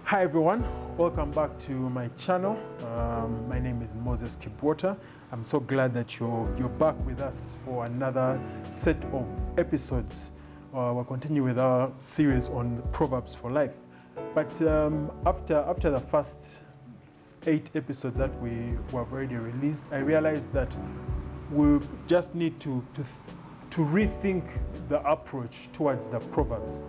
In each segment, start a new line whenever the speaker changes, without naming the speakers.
Hi everyone, welcome back to my channel. My name is Moses Kibwota. I'm so glad that you're back with us for another set of episodes. We'll continue with our series on Proverbs for life. But after the first 8 episodes that we have already released, I realized that we just need to rethink the approach towards the Proverbs.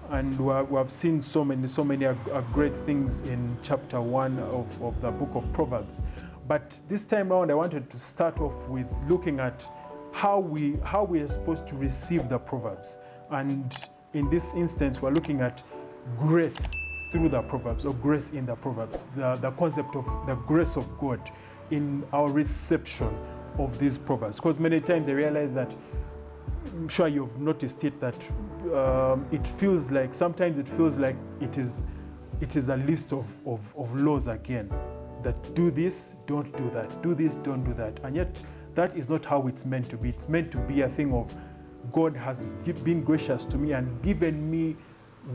And we have seen so many great things in chapter 1 of the book of Proverbs. But this time around, I wanted to start off with looking at how we are supposed to receive the Proverbs. And in this instance, we're looking at grace through the Proverbs, or grace in the Proverbs, the concept of the grace of God in our reception of these Proverbs. Because many times I realize that, I'm sure you've noticed it, that sometimes it feels like it is a list of laws again, that do this, don't do that, do this, don't do that. And yet that is not how it's meant to be. It's meant to be a thing of God has been gracious to me and given me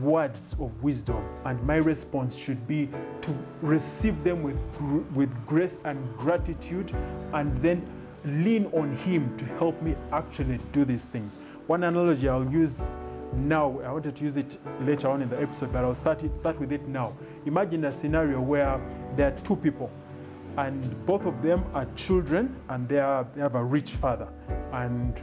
words of wisdom, and my response should be to receive them with grace and gratitude, and then lean on Him to help me actually do these things. One analogy I'll use now, I wanted to use it later on in the episode, but I'll start with it now. Imagine a scenario where there are 2 people, and both of them are children, and they have a rich father, and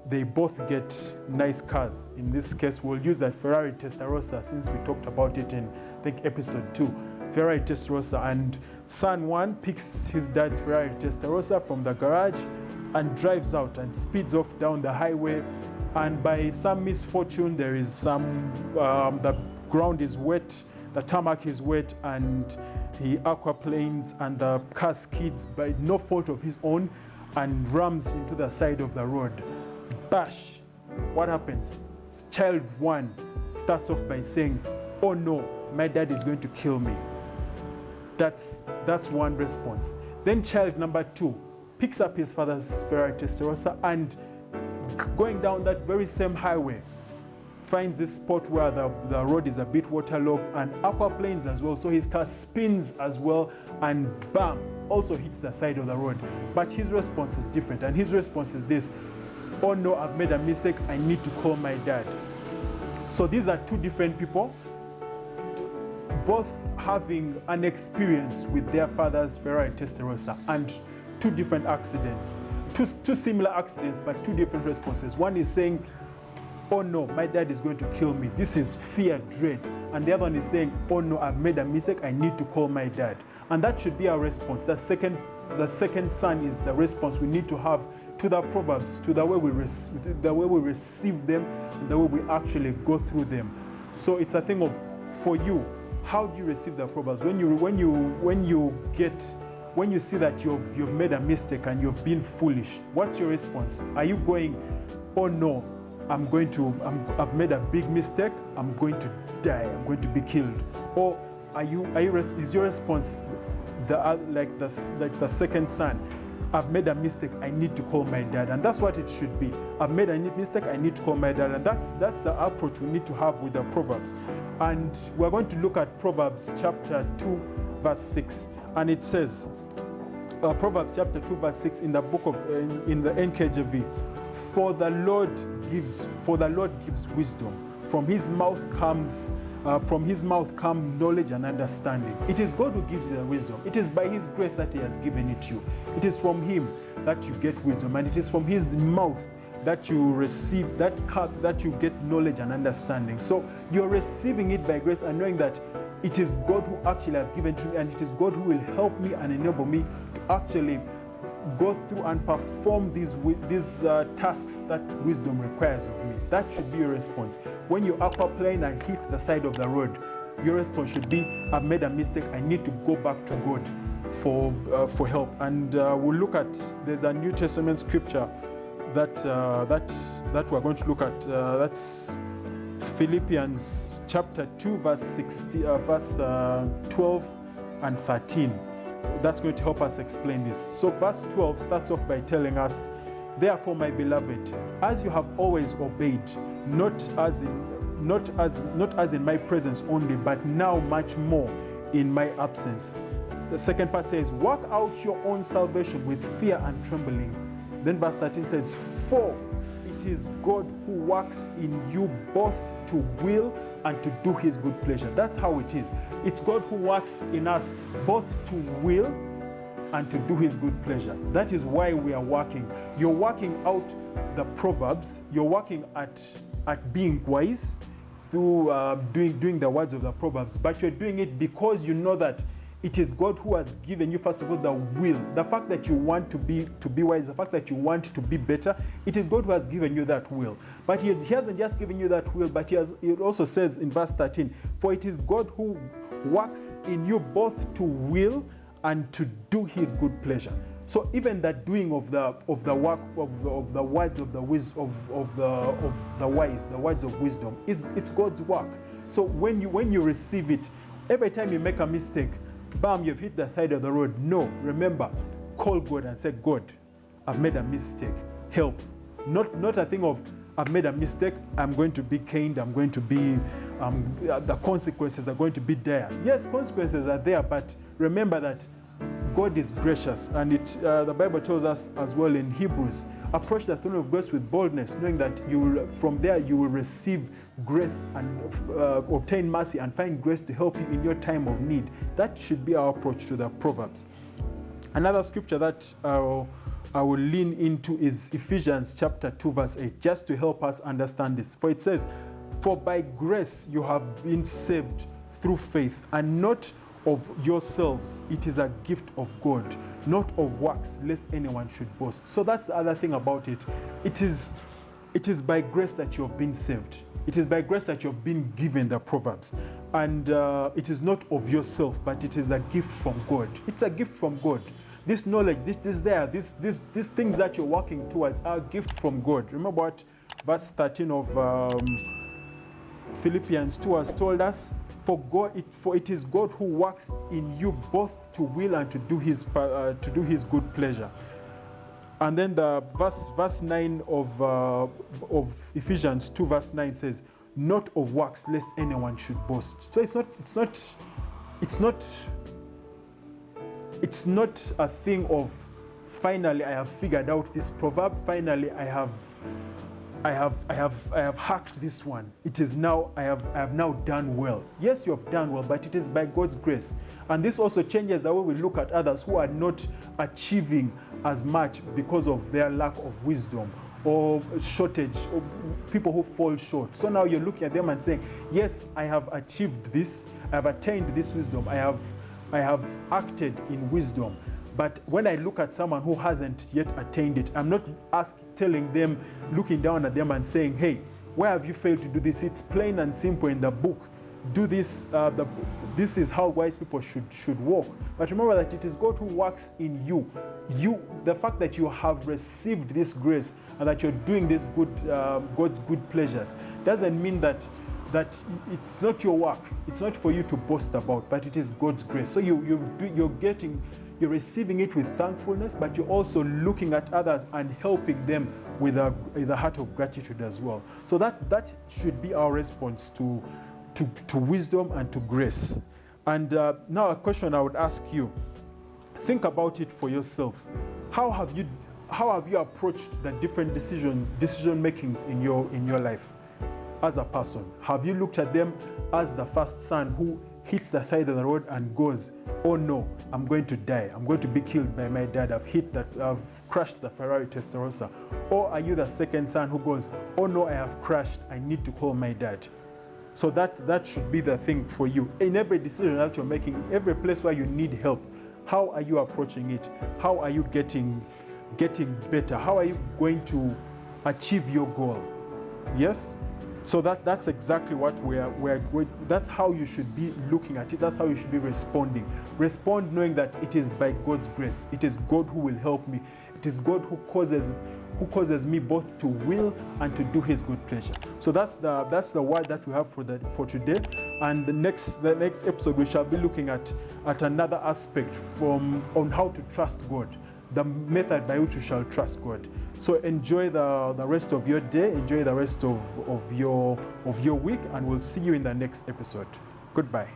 they both get nice cars. In this case, we'll use that Ferrari Testarossa, since we talked about it in, I think, episode 2. Ferrari Testarossa, and son 1 picks his dad's Ferrari Testarossa from the garage and drives out and speeds off down the highway. And by some misfortune, there is the ground is wet, the tarmac is wet, and he aquaplanes, and the car skids by no fault of his own and rams into the side of the road. Bash! What happens? Child 1 starts off by saying, "Oh no, my dad is going to kill me." That's one response. Then child number 2 picks up his father's Ferrari Testarossa and, going down that very same highway, finds this spot where the road is a bit waterlogged and aquaplanes as well. So his car spins as well, and bam, also hits the side of the road. But his response is different, and his response is this: "Oh no, I've made a mistake, I need to call my dad." So these are 2 different people, both having an experience with their father's Ferrari Testarossa, and 2 different accidents, two similar accidents, but 2 different responses. One is saying, "Oh no, my dad is going to kill me." This is fear, dread. And the other one is saying, "Oh no, I've made a mistake, I need to call my dad." And that should be our response. The second son is the response we need to have to the Proverbs, to the way we receive them, and the way we actually go through them. So it's a thing of, for you, how do you receive the Proverbs? When you see that you've made a mistake and you've been foolish, what's your response? Are you going, "Oh no, I've made a big mistake, I'm going to die, I'm going to be killed"? Or is your response like the second son? "I've made a mistake, I need to call my dad"? And that's what it should be. I've made a mistake, I need to call my dad. And that's the approach we need to have with the Proverbs. And we're going to look at Proverbs chapter 2, verse 6. And it says, Proverbs chapter 2, verse 6 in the the NKJV, For the Lord gives wisdom. From his mouth come knowledge and understanding. It is God who gives you the wisdom. It is by his grace that he has given it to you. It is from him that you get wisdom, and it is from his mouth that you receive, that you get knowledge and understanding. So you're receiving it by grace and knowing that it is God who actually has given to me, and it is God who will help me and enable me to actually go through and perform these tasks that wisdom requires of me. That should be your response. When you aquaplane and hit the side of the road, your response should be, "I've made a mistake, I need to go back to God for help." And we'll look at, there's a New Testament scripture that we're going to look at. That's Philippians chapter 2, verse 12 and 13. That's going to help us explain this. So verse 12 starts off by telling us, "Therefore, my beloved, as you have always obeyed, not not as in my presence only, but now much more in my absence. The second part says, work out your own salvation with fear and trembling. Then verse 13 says, for it is God who works in you both to will and to do his good pleasure. That's how it is. It's God who works in us both to will and to do his good pleasure. That is why we are working. You're working out the Proverbs. You're working at being wise through doing the words of the Proverbs. But you're doing it because you know that it is God who has given you, first of all, the will. The fact that you want to be wise, the fact that you want to be better, it is God who has given you that will. But he hasn't just given you that will, but it also says in verse 13, for it is God who works in you both to will and to do his good pleasure. So even that doing of the work of the words of the wise, the words of wisdom, it's God's work. So when you receive it, every time you make a mistake, bam, you've hit the side of the road. No, remember, call God and say, God, I've made a mistake. Help. Not a thing of, I've made a mistake, I'm going to be caned, I'm going to be, the consequences are going to be there. Yes, consequences are there, but remember that God is gracious. And the Bible tells us as well in Hebrews, approach the throne of grace with boldness, knowing that from there you will receive grace and obtain mercy and find grace to help you in your time of need. That should be our approach to the Proverbs. Another scripture that I will lean into is Ephesians chapter 2 verse 8, just to help us understand this. For it says, for by grace you have been saved through faith, and not of yourselves, it is a gift of God, not of works, lest anyone should boast. So that's the other thing about it. It is by grace that you have been saved. It is by grace that you have been given the Proverbs. And it is not of yourself, but it is a gift from God. It's a gift from God. This knowledge, these things that you're working towards are a gift from God. Remember what verse 13 of Philippians 2 has told us? For it is God who works in you both to will and to do his good pleasure. And then the verse 9 of Ephesians 2 verse 9 says, not of works lest anyone should boast. So it's not a thing of finally I have figured out this proverb, finally I have hacked this one. It is now, I have now done well. Yes, you have done well, but it is by God's grace. And this also changes the way we look at others who are not achieving as much because of their lack of wisdom or shortage, or people who fall short. So now you're looking at them and saying, yes, I have achieved this, I have attained this wisdom, I have acted in wisdom. But when I look at someone who hasn't yet attained it, I'm not telling them, looking down at them and saying, hey, why have you failed to do this? It's plain and simple in the book. Do this. This is how wise people should walk. But remember that it is God who works in you. The fact that you have received this grace and that you're doing this God's good pleasures doesn't mean that it's not your work. It's not for you to boast about, but it is God's grace. So you're receiving it with thankfulness, but you're also looking at others and helping them with a heart of gratitude as well. So that should be our response to wisdom and to grace. And now a question I would ask you, think about it for yourself. How have you approached the different decision makings in your life as a person? Have you looked at them as the first son who hits the side of the road and goes, oh no, I'm going to die, I'm going to be killed by my dad, I've crashed the Ferrari Testarossa? Or are you the second son who goes, oh no, I have crashed, I need to call my dad? So that should be the thing for you. In every decision that you're making, every place where you need help, how are you approaching it? How are you getting better? How are you going to achieve your goal? Yes? So that's exactly what we're going. That's how you should be looking at it. That's how you should be responding. Respond knowing that it is by God's grace. It is God who will help me. It is God who causes me both to will and to do his good pleasure. So that's the word that we have for today. And the next episode we shall be looking at another aspect on how to trust God. the method by which you shall trust God. So enjoy the rest of your day, enjoy the rest of your week, and we'll see you in the next episode. Goodbye.